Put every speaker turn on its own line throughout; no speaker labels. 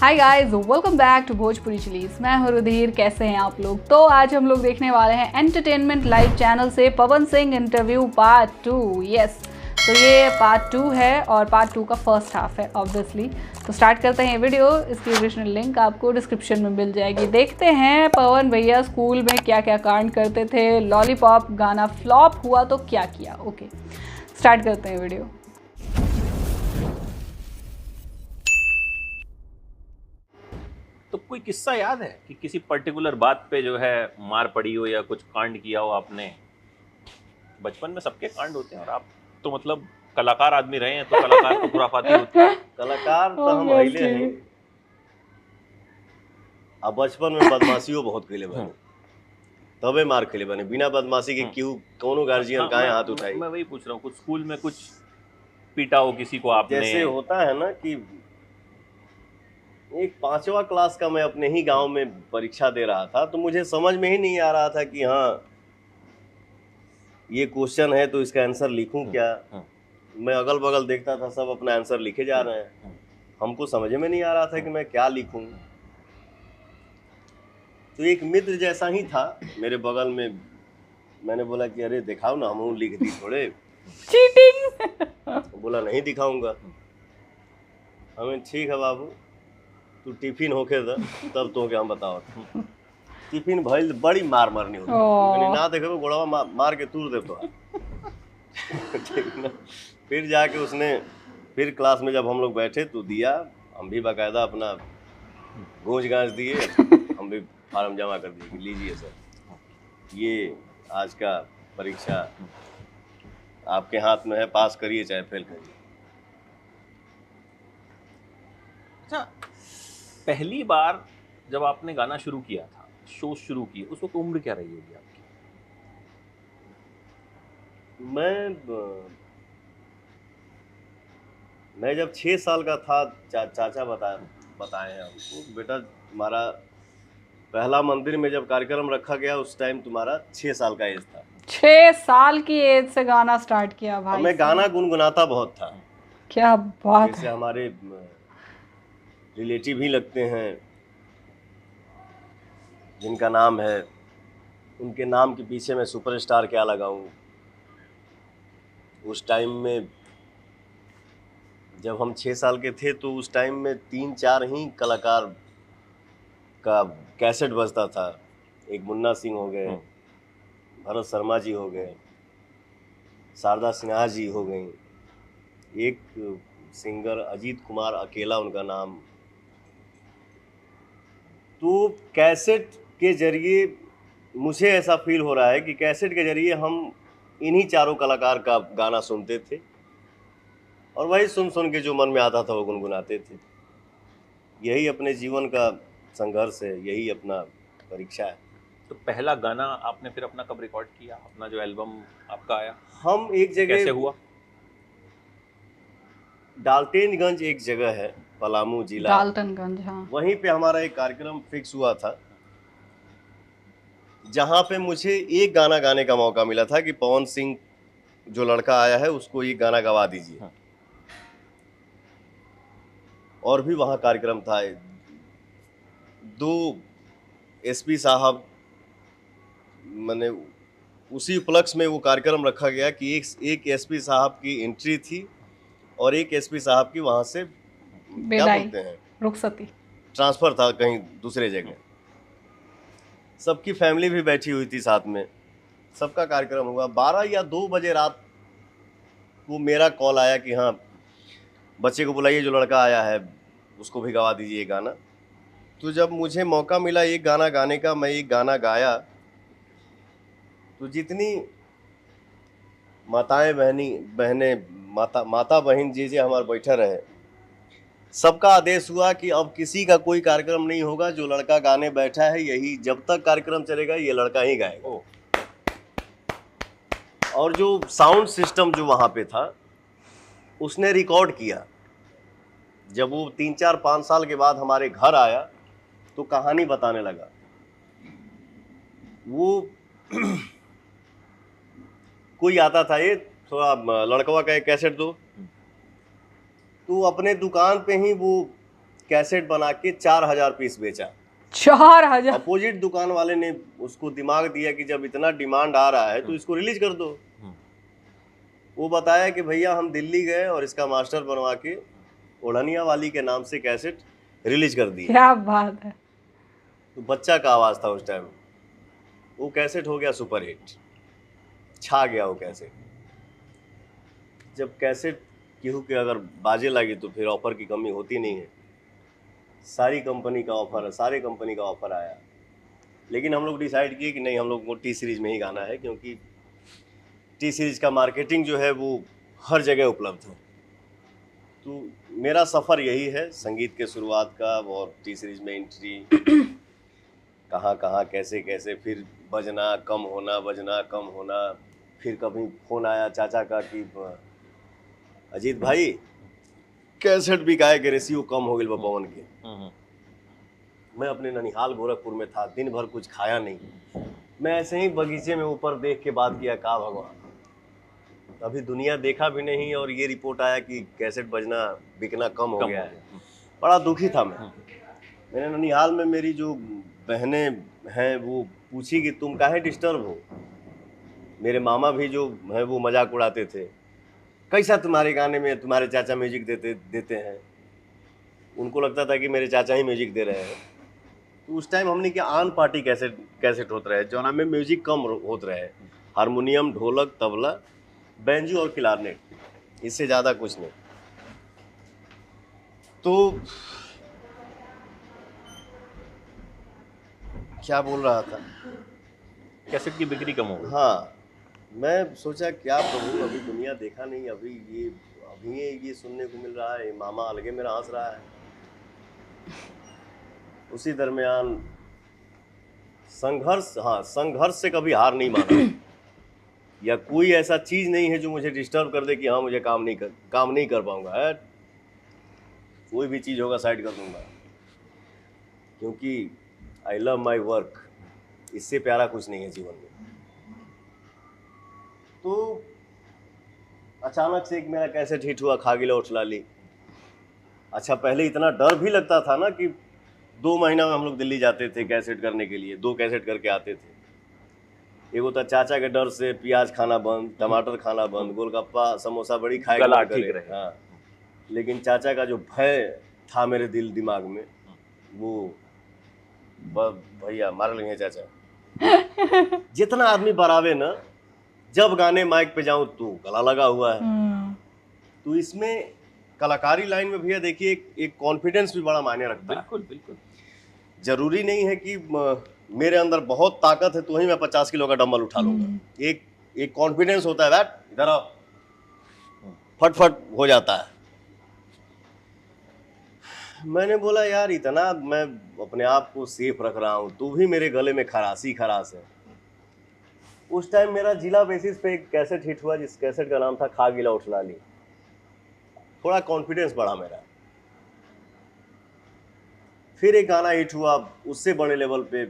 Hi guys, welcome back to Bhojpuri chillies. मैं हूं रुधिर। कैसे हैं आप लोग? तो आज हम लोग देखने वाले हैं एंटरटेनमेंट लाइव चैनल से Pawan Singh interview part 2। Yes, तो ये पार्ट 2 है और पार्ट 2 का फर्स्ट हाफ है ऑब्वियसली। तो स्टार्ट करते हैं वीडियो। इसकी ओरिजिनल लिंक आपको डिस्क्रिप्शन में मिल जाएगी। देखते हैं पवन भैया स्कूल में क्या क्या कांड करते थे। लॉलीपॉप गाना फ्लॉप हुआ तो क्या किया। ओके, स्टार्ट करते हैं वीडियो।
तो कोई किस्सा याद है कि किसी पर्टिकुलर बात पे जो है मार पड़ी हो या कुछ कांड किया हो आपने? बचपन में सबके कांड होते हैं और आप तो मतलब कलाकार आदमी रहे हैं, तो कलाकार तो खुराफाती होती है।
कलाकार तो हम अहिले हैं। अब बचपन में बदमाशियों बहुत खेले बने, तबे मार खेले बने। बिना बदमाशी के क्यों कोनो गार्जियन काहे हाथ उठाई?
मैं वही पूछ रहा हूँ, कुछ स्कूल में कुछ पीटा हो किसी को आपने?
जैसे होता है ना कि एक 5वां क्लास का मैं अपने ही गांव में परीक्षा दे रहा था, तो मुझे समझ में ही नहीं आ रहा था कि हाँ ये क्वेश्चन है तो इसका आंसर लिखूं क्या। मैं अगल बगल देखता था, सब अपना आंसर लिखे जा रहे हैं, हमको समझ में नहीं आ रहा था कि मैं क्या लिखूं। तो एक मित्र जैसा ही था मेरे बगल में, मैंने बोला कि अरे दिखाओ ना, हम लिख दी थोड़े।
चीटिंग।
बोला नहीं दिखाऊंगा। हमें ठीक है बाबू, तू टिफिन होके दा, तब तो के हम बताओ। टिफिन भइल बड़ी मार मारनी होती, मैंने ना देखे गोड़वा मार के तूर दे तो। ठीक ना। फिर जाके उसने फिर क्लास में जब हम लोग बैठे तो दिया, हम भी बाकायदा अपना गूंज गांज दिए, हम भी फार्म जमा कर दिए कि लीजिए सर, ये आज का परीक्षा आपके हाथ में है, पास करिए चाहे फेल करिए।
अच्छा, पहली बार जब आपने गाना शुरू किया था, शो शुरू किए, उस वक्त उम्र क्या रही होगी आपकी?
मैं जब 6 साल का था, चाचा बताए हैं हमको, बेटा तुम्हारा पहला मंदिर में जब कार्यक्रम रखा गया उस टाइम तुम्हारा 6 साल का एज था।
6 साल की एज से गाना स्टार्ट किया भाई।
मैं गाना गुनगुनाता बहुत था।
क्या बात
जैसे
है।
हमारे रिलेटिव ही लगते हैं जिनका नाम है, उनके नाम के पीछे मैं सुपरस्टार क्या लगाऊं। उस टाइम में जब हम 6 साल के थे तो उस टाइम में 3-4 ही कलाकार का कैसेट बजता था। एक मुन्ना सिंह हो गए, भरत शर्मा जी हो गए, शारदा सिन्हा जी हो गई, एक सिंगर अजीत कुमार अकेला उनका नाम। तो कैसेट के जरिए मुझे ऐसा फील हो रहा है कि कैसेट के जरिए हम इन्हीं चारों कलाकार का गाना सुनते थे और वही सुन सुन के जो मन में आता था वो गुनगुनाते थे। यही अपने जीवन का संघर्ष है, यही अपना परीक्षा है।
तो पहला गाना आपने फिर अपना कब रिकॉर्ड किया, अपना जो एल्बम आपका आया?
हम एक जगह,
कैसे हुआ?
डाल्टेनगंज एक जगह है, पलामू जिला,
डाल्टनगंज, हाँ।
वहीं पे हमारा एक कार्यक्रम फिक्स हुआ था, जहाँ पे मुझे एक गाना गाने का मौका मिला था कि पवन सिंह जो लड़का आया है उसको ये गाना गवा दीजिए। और भी वहाँ कार्यक्रम था, 2 एसपी साहब, मैंने उसी उपलक्ष्य में वो कार्यक्रम रखा गया कि एक एसपी साहब की एंट्री थी और एक एसपी साहब की वहाँ से क्या बोलते हैं,
रुखसती,
ट्रांसफर था कहीं दूसरे जगह। सबकी फैमिली भी बैठी हुई थी साथ में, सबका कार्यक्रम हुआ। 12 या 2 बजे रात को मेरा कॉल आया कि हाँ बच्चे को बुलाइए, जो लड़का आया है उसको भी गवा दीजिए गाना। तो जब मुझे मौका मिला एक गाना गाने का, मैं एक गाना गाया, तो जितनी माताएं बहने माता बहन जी हमारे बैठे रहे, सबका आदेश हुआ कि अब किसी का कोई कार्यक्रम नहीं होगा, जो लड़का गाने बैठा है यही, जब तक कार्यक्रम चलेगा ये लड़का ही गाएगा। और जो साउंड सिस्टम जो वहाँ पे था उसने रिकॉर्ड किया। जब वो 3-4-5 साल के बाद हमारे घर आया तो कहानी बताने लगा। वो कोई आता था, ये थोड़ा लड़कवा का एक कैसेट दो, तो अपने दुकान पे ही वो कैसेट बना के 4000 पीस बेचा।
4000?
अपोजिट दुकान वाले ने उसको दिमाग दिया कि जब इतना डिमांड आ रहा है तो इसको रिलीज कर दो। वो बताया कि भैया हम दिल्ली गए और इसका मास्टर बनवा के ओढ़निया वाली के नाम से कैसेट रिलीज कर दिया।
क्या बात है।
तो बच्चा का आवाज था उस टाइम, वो कैसेट हो गया सुपर हिट, छा गया वो कैसेट। जब कैसेट केहू के अगर बाजे लगी तो फिर ऑफर की कमी होती नहीं है। सारी कंपनी का ऑफर है, सारे कंपनी का ऑफर आया, लेकिन हम लोग डिसाइड किए कि नहीं, हम लोग को टी सीरीज में ही गाना है, क्योंकि टी सीरीज का मार्केटिंग जो है वो हर जगह उपलब्ध है। तो मेरा सफ़र यही है संगीत के शुरुआत का, और टी सीरीज में एंट्री, कहाँ कहाँ कैसे कैसे, फिर बजना कम होना, बजना कम होना। फिर कभी फ़ोन आया चाचा का कि अजीत भाई कैसेट भी गाए के रेशियो कम हो गई पवन के। मैं अपने ननिहाल गोरखपुर में था, दिन भर कुछ खाया नहीं, मैं ऐसे ही बगीचे में ऊपर देख के बात किया, का भगवान अभी दुनिया देखा भी नहीं और ये रिपोर्ट आया कि कैसेट बजना बिकना कम हो गया है। बड़ा दुखी था मैं। मैंने ननिहाल में मेरी जो बहनें हैं वो पूछी कि तुम काहे डिस्टर्ब हो। मेरे मामा भी जो है वो मजाक उड़ाते थे, कैसा तुम्हारे गाने में तुम्हारे चाचा म्यूजिक देते हैं। उनको लगता था कि मेरे चाचा ही म्यूजिक दे रहे हैं। तो उस टाइम हमने क्या आन पार्टी कैसेट होते रहे, जो में म्यूजिक कम होते रहे, हारमोनियम, ढोलक, तबला, बैंजो और क्लारनेट, इससे ज़्यादा कुछ नहीं। तो क्या बोल रहा था,
कैसेट की बिक्री कम हो गई।
हाँ, मैं सोचा क्या प्रभु, अभी दुनिया देखा नहीं, अभी ये सुनने को मिल रहा है, मामा अलगे मेरा हंस रहा है। उसी दरमियान संघर्ष से कभी हार नहीं माना, या कोई ऐसा चीज़ नहीं है जो मुझे डिस्टर्ब कर दे कि हाँ मुझे काम नहीं कर पाऊंगा। कोई भी चीज़ होगा साइड कर दूंगा, क्योंकि आई लव माई वर्क, इससे प्यारा कुछ नहीं है जीवन में। तो अचानक से एक मेरा कैसेट हिट हुआ, खा गिला उठला ली। अच्छा, पहले इतना डर भी लगता था ना कि 2 महीना में हम लोग दिल्ली जाते थे कैसेट करने के लिए, 2 कैसेट करके आते थे। एगो तो चाचा के डर से प्याज खाना बंद, टमाटर खाना बंद, गोलगप्पा समोसा बड़ी खाए
गला ठीक रहे।
हाँ, लेकिन चाचा का जो भय था मेरे दिमाग में, वो भैया मार लेंगे चाचा। जितना आदमी बरावे ना, जब गाने माइक पे जाऊं तो गला लगा हुआ है। तो इसमें कलाकारी लाइन में भैया देखिए एक कॉन्फिडेंस भी बड़ा मायने रखता है।
बिल्कुल बिल्कुल। जरूरी
नहीं है कि मेरे अंदर बहुत ताकत है तो ही मैं 50 किलो का डंबल उठा लूंगा। एक कॉन्फिडेंस होता है, दैट इधर आओ, फट हो जाता है। मैंने बोला यार इतना मैं अपने आप को सेफ रख रहा हूँ, तू भी मेरे गले में खरास है। उस टाइम मेरा जिला बेसिस पे एक कैसेट हिट हुआ, जिस कैसेट का नाम था खा गिला उठला ली। थोड़ा कॉन्फिडेंस बढ़ा मेरा। फिर एक गाना हिट हुआ उससे बड़े लेवल पे,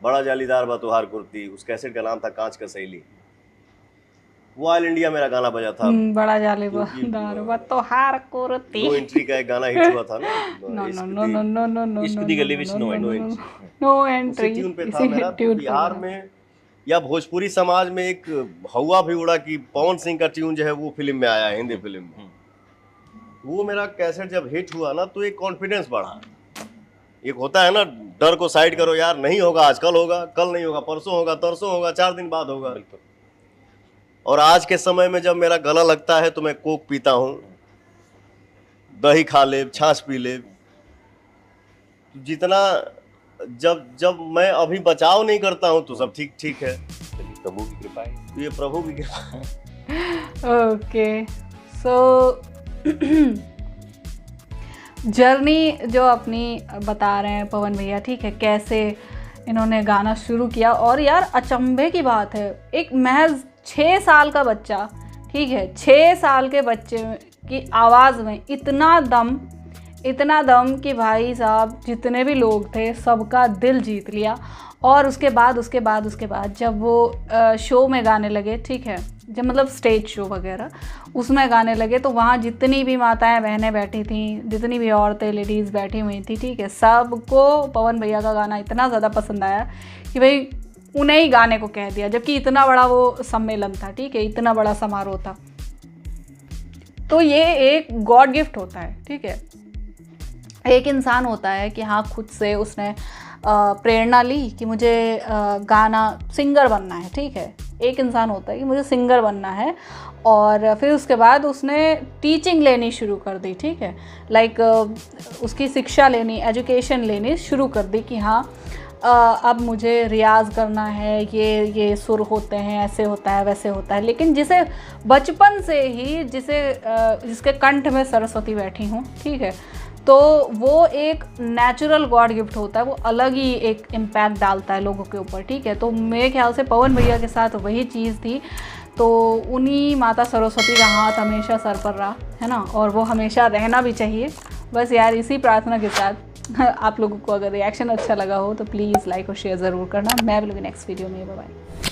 बड़ा जालीदार बा तोहार कुर्ती, उस कैसेट का नाम था कांच का सहेली। वो ऑल इंडिया मेरा गाना बजा था, बड़ा जालीदार बा तोहार कुर्ती। नो एंट्री का एक गाना हिट हुआ था ना,
इश्क दी गली विच
नो एंट्री ट्यून पे था मेरा। बिहार में या भोजपुरी समाज में एक हवा भी उड़ा कि पवन सिंह का ट्यून जो है वो फिल्म में आया, हिंदी फिल्म में। वो मेरा कैसेट जब हिट हुआ ना तो एक कॉन्फिडेंस बढ़ा। एक होता है ना, डर को साइड करो यार, नहीं होगा आज, कल होगा, कल नहीं होगा, परसों होगा, तरसों होगा, 4 दिन बाद होगा। और आज के समय में जब मेरा गला लगता है तो मैं कोक पीता हूँ, दही खा ले, छाछ पी ले। जितना जब मैं अभी बचाव नहीं करता हूँ तो सब ठीक है।
प्रभु की कृपा है,
ये प्रभु की कृपा है।
ओके, सो जर्नी जो अपनी बता रहे हैं पवन भैया, ठीक है, कैसे इन्होंने गाना शुरू किया। और यार अचंभे की बात है, एक महज 6 साल का बच्चा, ठीक है, 6 साल के बच्चे की आवाज़ में इतना दम कि भाई साहब जितने भी लोग थे सबका दिल जीत लिया। और उसके बाद जब वो शो में गाने लगे, ठीक है, जब मतलब स्टेज शो वगैरह उसमें गाने लगे, तो वहाँ जितनी भी माताएं बहनें बैठी थी, जितनी भी औरतें लेडीज़ बैठी हुई थी, ठीक है, सबको पवन भैया का गाना इतना ज़्यादा पसंद आया कि भाई उन्हें ही गाने को कह दिया, जबकि इतना बड़ा वो सम्मेलन था, ठीक है, इतना बड़ा समारोह था। तो ये एक गॉड गिफ्ट होता है, ठीक है। एक इंसान होता है कि हाँ खुद से उसने प्रेरणा ली कि मुझे गाना सिंगर बनना है, ठीक है। एक इंसान होता है कि मुझे सिंगर बनना है, और फिर उसके बाद उसने टीचिंग लेनी शुरू कर दी, ठीक है, लाइक उसकी शिक्षा लेनी, एजुकेशन लेनी शुरू कर दी कि हाँ अब मुझे रियाज़ करना है, ये सुर होते हैं, ऐसे होता है, वैसे होता है। लेकिन जिसे बचपन से ही जिसके कंठ में सरस्वती बैठी हूँ, ठीक है, तो वो एक नेचुरल गॉड गिफ्ट होता है, वो अलग ही एक इम्पैक्ट डालता है लोगों के ऊपर, ठीक है। तो मेरे ख्याल से पवन भैया के साथ वही चीज़ थी, तो उन्हीं माता सरस्वती का हाथ हमेशा सर पर रहा है ना, और वो हमेशा रहना भी चाहिए। बस यार इसी प्रार्थना के साथ आप लोगों को अगर रिएक्शन अच्छा लगा हो तो प्लीज़ लाइक और शेयर ज़रूर करना। मैं मिलूंगी नेक्स्ट वीडियो में, बाय बाय।